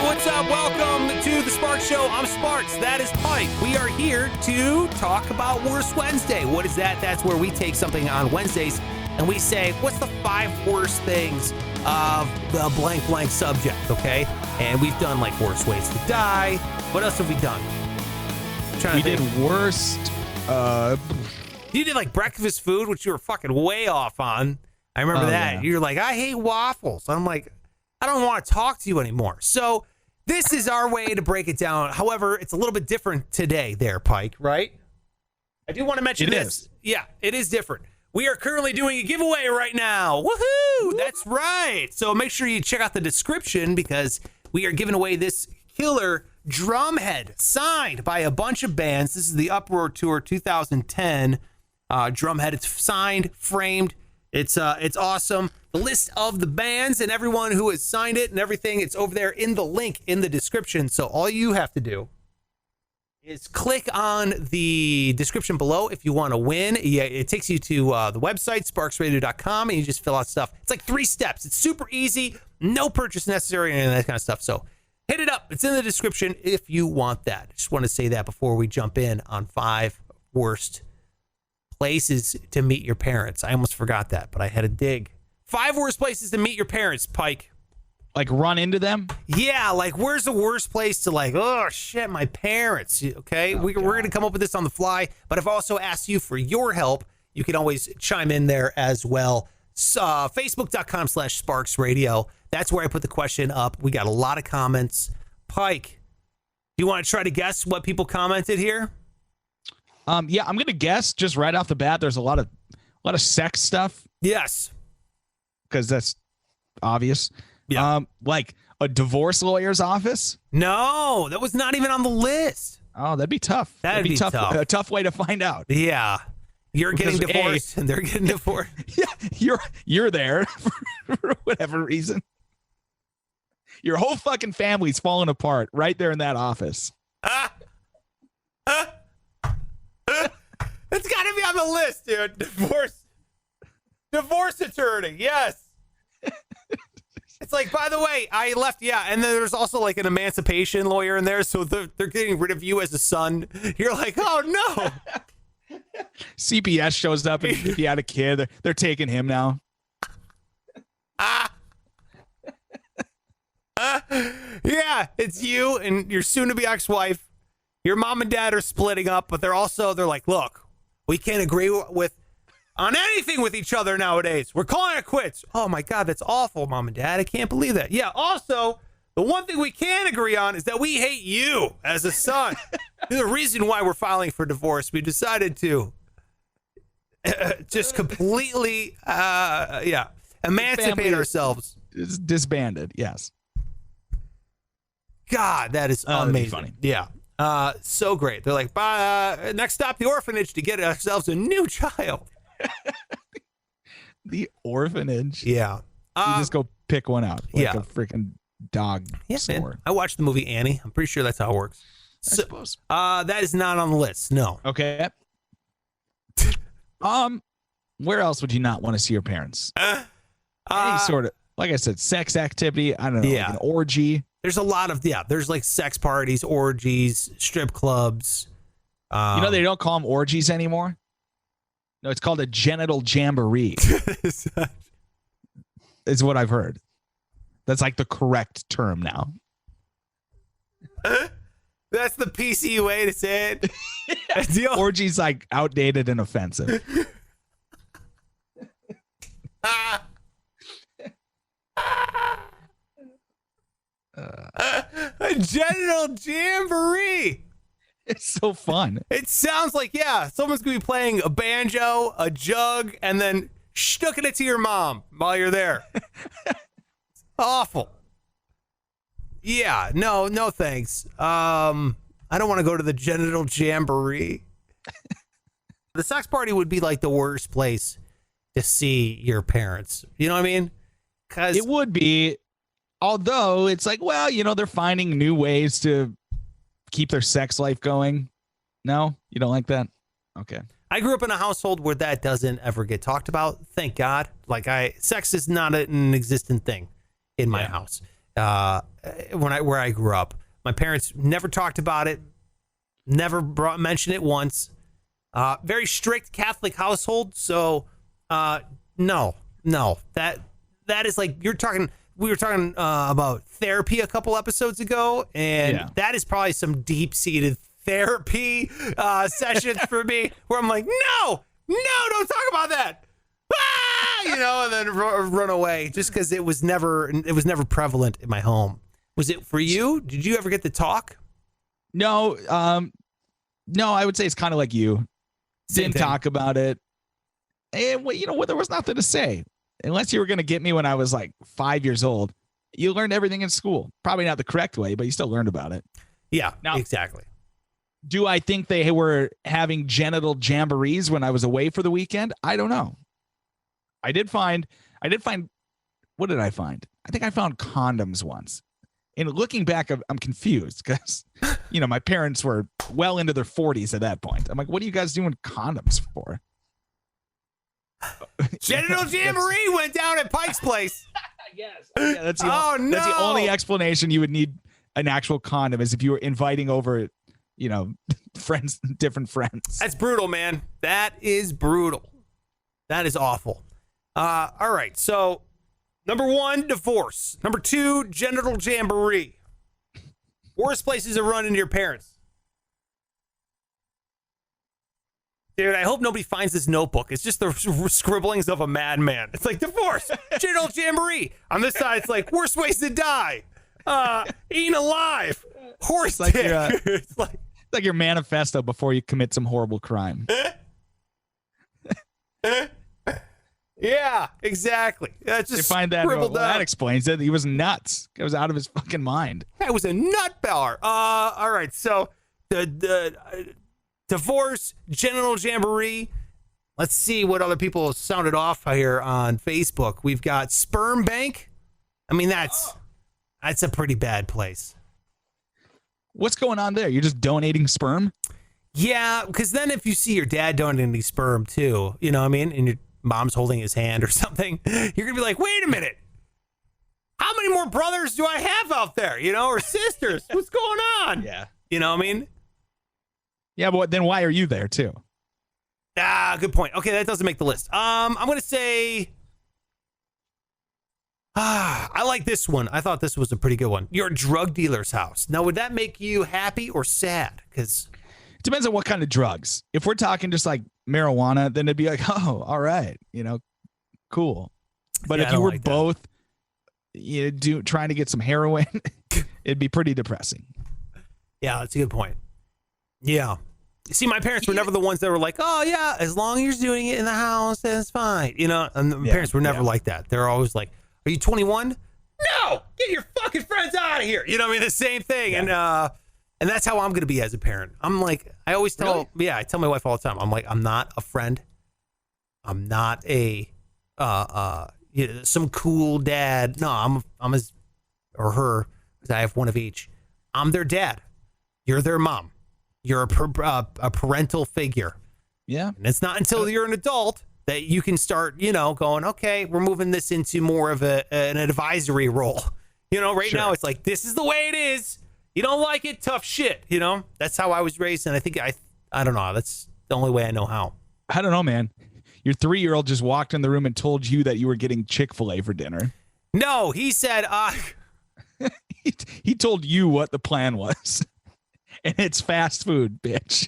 what's up? Welcome to the Sparks Show. I'm Sparks. That is Pike. We are here to talk about Worst Wednesday. What is that? That's where we take something on Wednesdays and we say, what's the 5 worst things of the blank blank subject, okay? And we've done like worst ways to die. What else have we done? We did worst. You did like breakfast food, which you were fucking way off on. I remember that. Yeah. You're like, I hate waffles. I'm like, I don't want to talk to you anymore. So this is our way to break it down. However, it's a little bit different today there, Pike, right? I do want to mention this. Yeah, it is different. We are currently doing a giveaway right now. Woohoo! That's right. So make sure you check out the description because we are giving away this killer drum head signed by a bunch of bands. This is the Uproar Tour 2010 drum head. It's signed, framed. It's awesome. The list of the bands and everyone who has signed it and everything, it's over there in the link in the description. So all you have to do is click on the description below if you want to win. Yeah, it takes you to the website, sparksradio.com, and you just fill out stuff. It's like 3 steps. It's super easy. No purchase necessary and that kind of stuff. So hit it up. It's in the description if you want that. I just want to say that before we jump in on 5 worst places to meet your parents. I almost forgot that, but I had to dig. 5 worst places to meet your parents, Pike. Like run into them? Yeah, like where's the worst place to like, oh shit, my parents. Okay, we're going to come up with this on the fly, but I've also asked you for your help. You can always chime in there as well. Facebook.com/Sparks Radio. That's where I put the question up. We got a lot of comments. Pike, do you want to try to guess what people commented here? Yeah, I'm gonna guess just right off the bat. There's a lot of sex stuff Yes. because that's obvious. Yeah. Like a divorce lawyer's office. No, that was not even on the list. Oh, that'd be tough. That'd be tough. A tough way to find out. Yeah. You're Because, getting divorced and they're getting divorced. Yeah, you're there for whatever reason. Your whole fucking family's falling apart right there in that office. It's got to be on the list, dude. Divorce attorney. Yes. It's like, by the way, I left. Yeah. And then there's also like an emancipation lawyer in there. So they're getting rid of you as a son. You're like, oh, no. CPS shows up and if you had a kid, they're taking him now. Yeah. It's you and your soon to be ex-wife. Your mom and dad are splitting up, but they're like, look, we can't agree on anything with each other nowadays. We're calling it quits. Oh my God, that's awful, Mom and Dad. I can't believe that. Yeah, also, the one thing we can agree on is that we hate you as a son. The reason why we're filing for divorce, we decided to just completely, emancipate ourselves. It's disbanded, yes. God, that is amazing. Funny. Yeah. So great. They're like, next stop, the orphanage to get ourselves a new child. The orphanage. Yeah. You just go pick one out. Like yeah. a freaking dog store. Man. I watched the movie Annie. I'm pretty sure that's how it works. I suppose. That is not on the list. No. Okay. Where else would you not want to see your parents? Any sort of, like I said, sex activity. I don't know. Yeah. Like an orgy. There's a lot of, there's like sex parties, orgies, strip clubs. They don't call them orgies anymore. No, it's called a genital jamboree. Is what I've heard. That's like the correct term now. That's the PC way to say it. Orgy's like outdated and offensive. A genital jamboree. It's so fun. It sounds like, someone's going to be playing a banjo, a jug, and then sticking it to your mom while you're there. It's awful. Yeah, no thanks. I don't want to go to the genital jamboree. The sex party would be like the worst place to see your parents. You know what I mean? Because it would be, although it's like, well, they're finding new ways to keep their sex life going. No, you don't like that? Okay. I grew up in a household where that doesn't ever get talked about. Thank God. Like sex is not an existent thing in my house. where I grew up. My parents never talked about it, never mentioned it once. Very strict Catholic household, so no. That is like we were talking about therapy a couple episodes ago, and that is probably some deep-seated therapy sessions for me, where I'm like, no, don't talk about that. And then run away, just because it was never prevalent in my home. Was it for you? Did you ever get to talk? No, I would say it's kind of like you. Didn't talk about it. And there was nothing to say. Unless you were going to get me when I was like 5 years old. You learned everything in school. Probably not the correct way, but you still learned about it. Yeah, exactly. Do I think they were having genital jamborees when I was away for the weekend? I don't know. I did find, what did I find? I think I found condoms once. And looking back, I'm confused because, my parents were well into their 40s at that point. I'm like, what are you guys doing condoms for? Genital jamboree went down at Pike's place. Yes. Yeah, that's the only explanation you would need an actual condom is if you were inviting over, friends, different friends. That's brutal, man. That is brutal. That is awful. All right. So, number 1, divorce. Number 2, genital jamboree. Worst places to run into your parents. Dude, I hope nobody finds this notebook. It's just the scribblings of a madman. It's like divorce, genital jamboree. On this side, it's like worst ways to die, eaten alive, horse dick. It's like your manifesto before you commit some horrible crime. Yeah, exactly. That's just they find that. That explains it. He was nuts. He was out of his fucking mind. That was a nut bar. All right. So the divorce, genital jamboree. Let's see what other people sounded off here on Facebook. We've got sperm bank. I mean, that's a pretty bad place. What's going on there? You're just donating sperm? Yeah, because then if you see your dad donating sperm too, you know what I mean? And your mom's holding his hand or something, you're going to be like, wait a minute. How many more brothers do I have out there, or sisters? What's going on? Yeah. You know what I mean? Yeah, but then why are you there too? Good point. Okay, that doesn't make the list. I'm going to say, I like this one. I thought this was a pretty good one. Your drug dealer's house. Now, would that make you happy or sad? Because it depends on what kind of drugs. If we're talking just like marijuana, then it'd be like, oh, all right, cool. But if you were both trying to get some heroin, it'd be pretty depressing. Yeah, that's a good point. Yeah. See, my parents were never the ones that were like, oh, yeah, as long as you're doing it in the house, then it's fine. And the parents were never like that. They're always like, are you 21? No, get your fucking friends out of here. You know what I mean? The same thing. Yeah. And that's how I'm going to be as a parent. I'm like, I always tell, I tell my wife all the time, I'm like, I'm not a friend. I'm not a, some cool dad. No, I'm his or her, because I have one of each. I'm their dad. You're their mom. You're a parental figure. Yeah. And it's not until you're an adult that you can start, going, okay, we're moving this into more of an advisory role. Right now it's like, this is the way it is. You don't like it, tough shit. That's how I was raised. And I think, I don't know. That's the only way I know how. I don't know, man. Your 3-year-old just walked in the room and told you that you were getting Chick-fil-A for dinner. No, he said, he told you what the plan was. And it's fast food, bitch.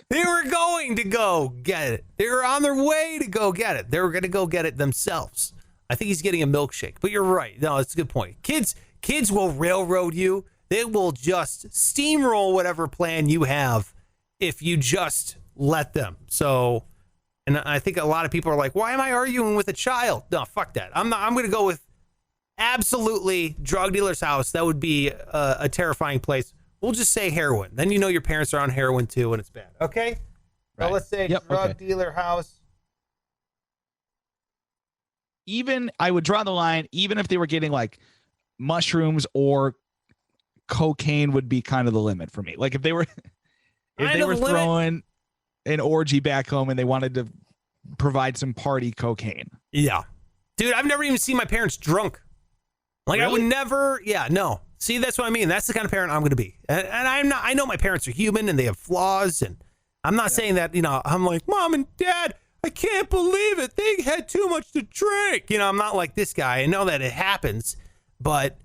They were going to go get it. They were on their way to go get it. They were going to go get it themselves. I think he's getting a milkshake. But you're right. No, it's a good point. Kids will railroad you. They will just steamroll whatever plan you have if you just let them. So, and I think a lot of people are like, why am I arguing with a child? No, fuck that. I'm going to go with absolutely drug dealer's house. That would be a terrifying place. We'll just say heroin. Then your parents are on heroin too and it's bad. Okay? Right. So let's say drug dealer house. Even, I would draw the line, even if they were getting like mushrooms or cocaine would be kind of the limit for me. Like if they were throwing an orgy back home and they wanted to provide some party cocaine. Yeah. Dude, I've never even seen my parents drunk. Like I would Really? never, yeah, no. See, that's what I mean. That's the kind of parent I'm going to be. And I'm not, I know my parents are human and they have flaws. And I'm not saying that, I'm like, Mom and Dad, I can't believe it. They had too much to drink. I'm not like this guy. I know that it happens, but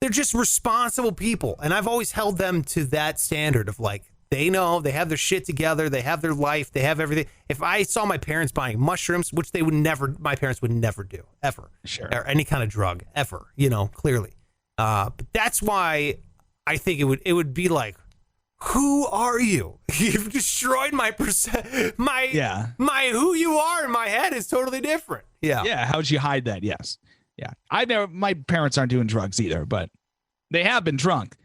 they're just responsible people. And I've always held them to that standard of like, they know, they have their shit together, they have their life, they have everything. If I saw my parents buying mushrooms, which my parents would never do, ever. Sure. Or any kind of drug, ever, clearly. But that's why I think it would be like, who are you? You've destroyed my my who you are in my head is totally different. Yeah. Yeah. How'd you hide that? Yes. Yeah. My parents aren't doing drugs either, but they have been drunk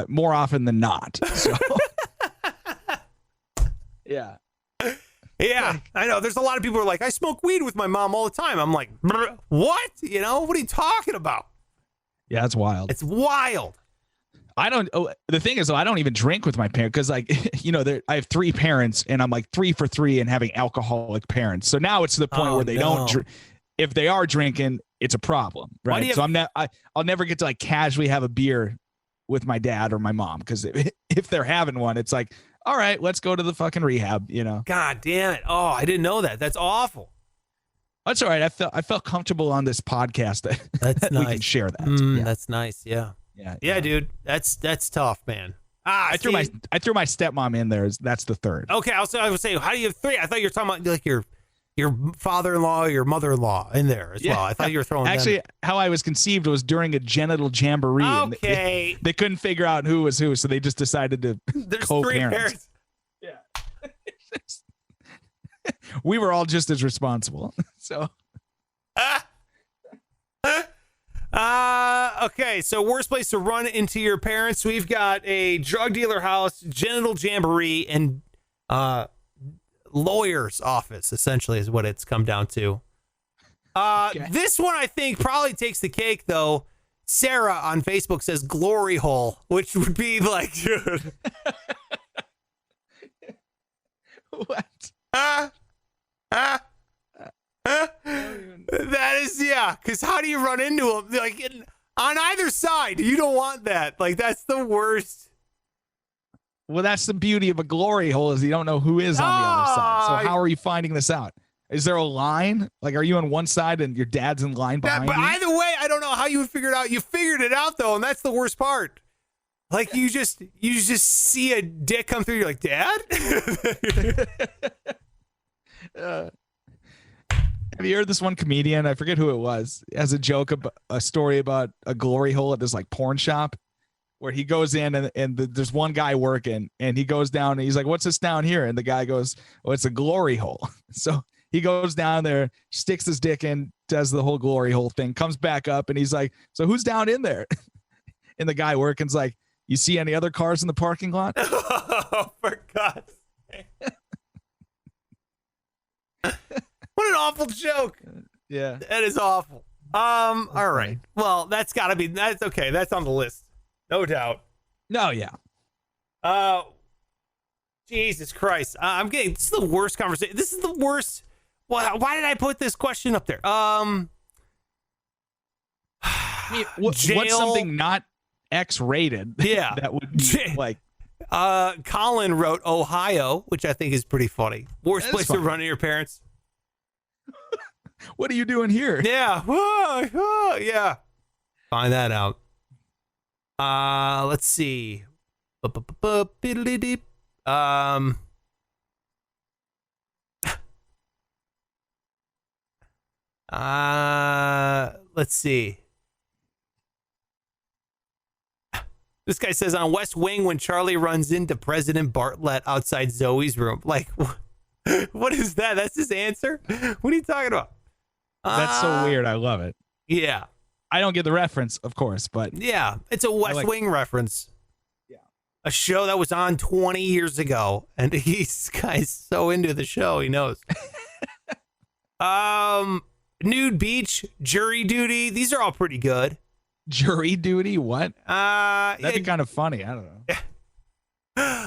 more often than not. So. Yeah. Yeah, I know. There's a lot of people who are like, I smoke weed with my mom all the time. I'm like, what? What are you talking about? Yeah, it's wild. It's wild. The thing is, though, I don't even drink with my parents because, like, I have 3 parents and I'm like 3 for 3 and having alcoholic parents. So now it's to the point where they don't drink. If they are drinking, it's a problem, right? So I'll never get to like casually have a beer with my dad or my mom because if they're having one, it's like, all right, let's go to the fucking rehab, God damn it. Oh, I didn't know that. That's awful. That's all right. I felt comfortable on this podcast that nice. we can share that. That's nice. Yeah. Yeah, dude. That's tough, man. I threw my stepmom in there. That's the third. Okay, I would say, how do you have 3? I thought you were talking about like your father-in-law, your mother-in-law in there as well. I thought you were throwing actually them. How I was conceived was during a genital jamboree. Okay. They couldn't figure out who was who, so they just decided to There's co-parent. 3 parents. Yeah. We were all just as responsible. So. Okay, so worst place to run into your parents. We've got a drug dealer house, genital jamboree, and lawyer's office, essentially, is what it's come down to. Okay. This one, I think, probably takes the cake, though. Sarah on Facebook says glory hole, which would be like, dude. What? That is, yeah, because how do you run into them? Like, on either side, you don't want that. Like, that's the worst. Well, that's the beauty of a glory hole is you don't know who is on the other side. So how are you finding this out? Is there a line? Like, are you on one side and your dad's in line behind but you? Either way, I don't know how you would figure it out. You figured it out, though, and that's the worst part. Like, you just see a dick come through. You're like, Dad? Have you heard this one comedian? I forget who it was. Has a joke about a story about a glory hole at this like porn shop where he goes in and there's one guy working and he goes down and he's like, what's this down here? And the guy goes, oh, it's a glory hole. So he goes down there, sticks his dick in, does the whole glory hole thing, comes back up and he's like, so who's down in there? And the guy working's like, you see any other cars in the parking lot? Oh, for God's sake. What an awful joke. Yeah. That is awful. All right. Well, that's okay. That's on the list. No doubt. No, yeah. Jesus Christ. This is the worst conversation. This is the worst. Why did I put this question up there? I mean, what's something not X-rated? Yeah. That would be like. Colin wrote Ohio, which I think is pretty funny. Worst place to run into your parents. What are you doing here? Yeah. Yeah. Find that out. Let's see. Let's see. This guy says on West Wing when Charlie runs into President Bartlett outside Zoe's room. Like, what is that? That's his answer? What are you talking about? That's so weird. I love it. Yeah. I don't get the reference, of course, but. Yeah, it's a West Wing reference. Yeah. A show that was on 20 years ago. And this guy's so into the show, he knows. Nude Beach, Jury Duty. These are all pretty good. Jury Duty? What? That'd be yeah. kind of funny. I don't know.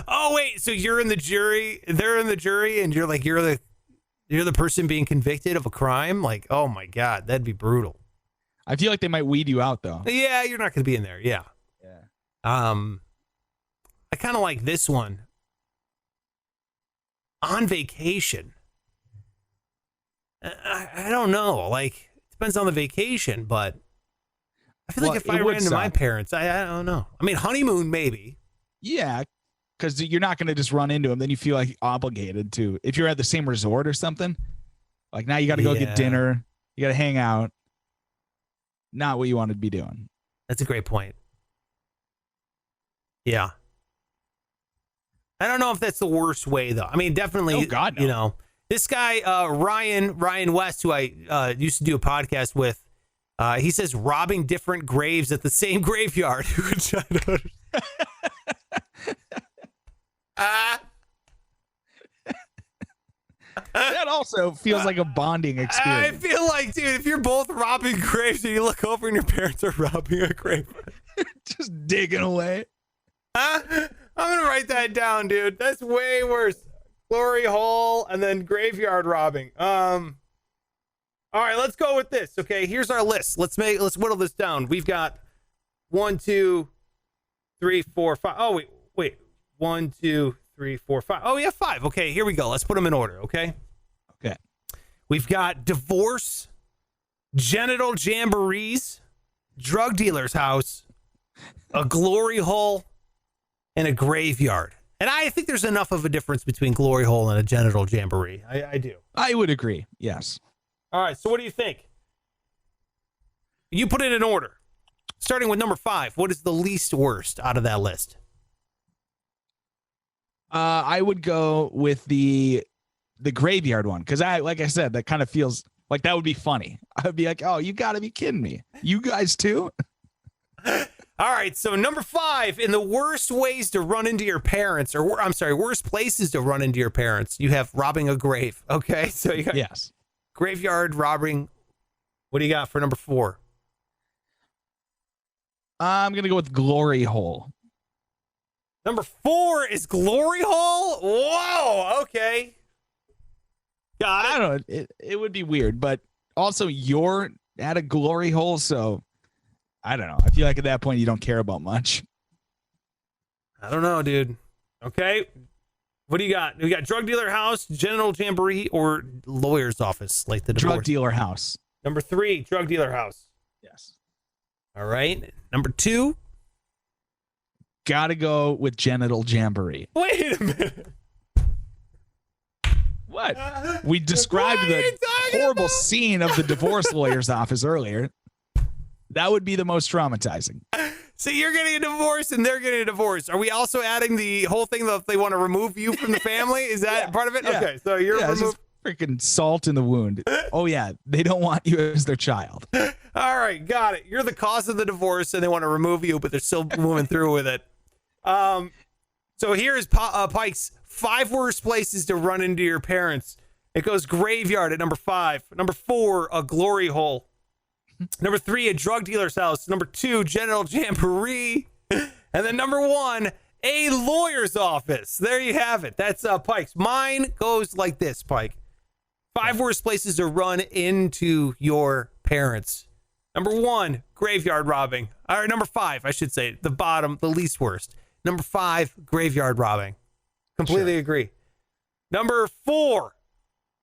Oh, wait. So you're in the jury. They're in the jury, and you're the person being convicted of a crime. Like, oh my God, that'd be brutal. I feel like they might weed you out though. Yeah, you're not going to be in there. Yeah. I kind of like this one. On vacation. I don't know. Like, it depends on the vacation, but I feel like if I ran into my parents, I don't know. I mean, honeymoon, maybe. Yeah, because you're not going to just run into them. Then you feel like obligated to. If you're at the same resort or something, like now you got to go get dinner. You got to hang out. Not what you want to be doing. That's a great point. Yeah. I don't know if that's the worst way, though. I mean, definitely, oh, God, no. You know, this guy, Ryan West, who I used to do a podcast with, he says robbing different graves at the same graveyard. Which I don't understand. That also feels like a bonding experience. I feel like, dude, if you're both robbing graves and you look over and your parents are robbing a grave. Just digging away. I'm going to write that down, dude. That's way worse. Glory hole and then graveyard robbing. All right, let's go with this. Okay, here's our list. Let's whittle this down. We've got 1, 2, 3, 4, 5. Oh, wait. 1, 2, 3, 4, 5. Oh, yeah, 5. Okay, here we go. Let's put them in order, okay? Okay. We've got divorce, genital jamborees, drug dealer's house, a glory hole, and a graveyard. And I think there's enough of a difference between glory hole and a genital jamboree. I do. I would agree. Yes. All right. So what do you think? You put it in order. Starting with number 5. What is the least worst out of that list? I would go with the graveyard one. Because like I said, that kind of feels like that would be funny. I would be like, oh, you got to be kidding me. You guys too? All right, so number 5, in the worst ways to run into your parents, or I'm sorry, worst places to run into your parents, you have robbing a grave. Okay, so you got graveyard robbing. What do you got for number 4? I'm gonna go with glory hole. Number 4 is glory hole. Whoa, okay, got it. I don't know. It would be weird, but also you're at a glory hole, so. I don't know. I feel like at that point you don't care about much. I don't know, dude. Okay. What do you got? We got drug dealer house, genital jamboree, or lawyer's office, like the divorce. Drug dealer house. Number 3, drug dealer house. Yes. All right. Number 2. Gotta go with genital jamboree. Wait a minute. What? We described the horrible scene of the divorce lawyer's office earlier. That would be the most traumatizing. So you're getting a divorce and they're getting a divorce. Are we also adding the whole thing that they want to remove you from the family? Is that part of it? Yeah. Okay, so you're removed. Freaking salt in the wound. Oh, yeah. They don't want you as their child. All right, got it. You're the cause of the divorce and they want to remove you, but they're still moving through with it. So here's Pike's 5 worst places to run into your parents. It goes graveyard at number 5. Number 4, a glory hole. Number 3, a drug dealer's house. Number 2, genital jamboree. And then number 1, a lawyer's office. There you have it. That's Pike's. Mine goes like this, Pike. 5 worst places to run into your parents. Number 1, graveyard robbing. All right, number 5, I should say. The bottom, the least worst. Number 5, graveyard robbing. Completely agree. Number 4,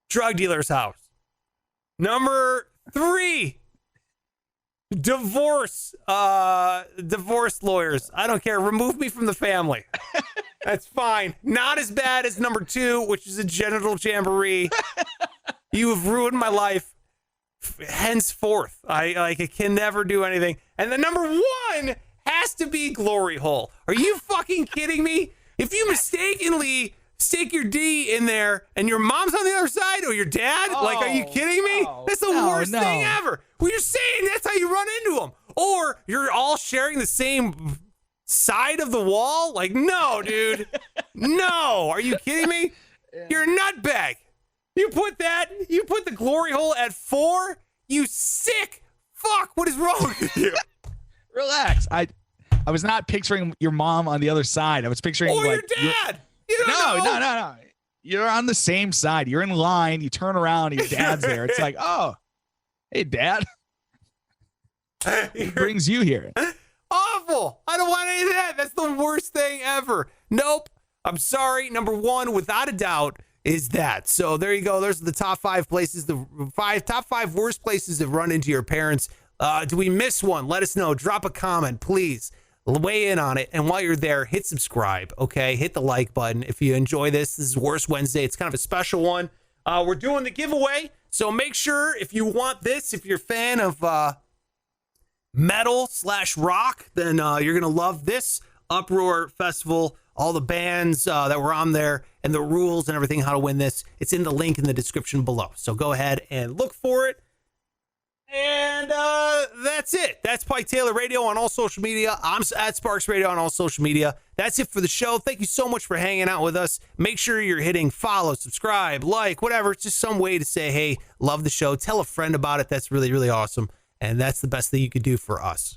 drug dealer's house. Number 3, divorce lawyers. I don't care. Remove me from the family. That's fine. Not as bad as number 2, which is a genital jamboree. You have ruined my life. Henceforth, I can never do anything. And the number 1 has to be glory hole. Are you fucking kidding me? If you mistakenly stick your D in there and your mom's on the other side or your dad, are you kidding me? That's the worst thing ever. Well, you're saying that's how you run into them. Or you're all sharing the same side of the wall? Like, no, dude. No. Are you kidding me? Yeah. You're a nutbag. You put the glory hole at 4? You sick fuck. What is wrong with you? Relax. I was not picturing your mom on the other side. I was picturing your dad. No. You're on the same side. You're in line. You turn around. Your dad's there. It's like, oh, hey, Dad. It brings you here. Awful. I don't want any of that. That's the worst thing ever. Nope. I'm sorry. Number one, without a doubt, is that. So there you go. There's the top 5 places, top 5 worst places to run into your parents. Do we miss one? Let us know. Drop a comment, please. Weigh in on it. And while you're there, hit subscribe, okay? Hit the like button. If you enjoy this is Worst Wednesday. It's kind of a special one. We're doing the giveaway. So make sure if you want this, if you're a fan of metal/rock, then you're going to love this Uproar Festival. All the bands that were on there and the rules and everything, how to win this. It's in the link in the description below. So go ahead and look for it. And that's it. That's Pike Taylor Radio on all social media. I'm at Sparks Radio on all social media. That's it for the show. Thank you so much for hanging out with us. Make sure you're hitting follow, subscribe, like, whatever. It's just some way to say, hey, love the show. Tell a friend about it. That's really, really awesome. And that's the best thing you could do for us.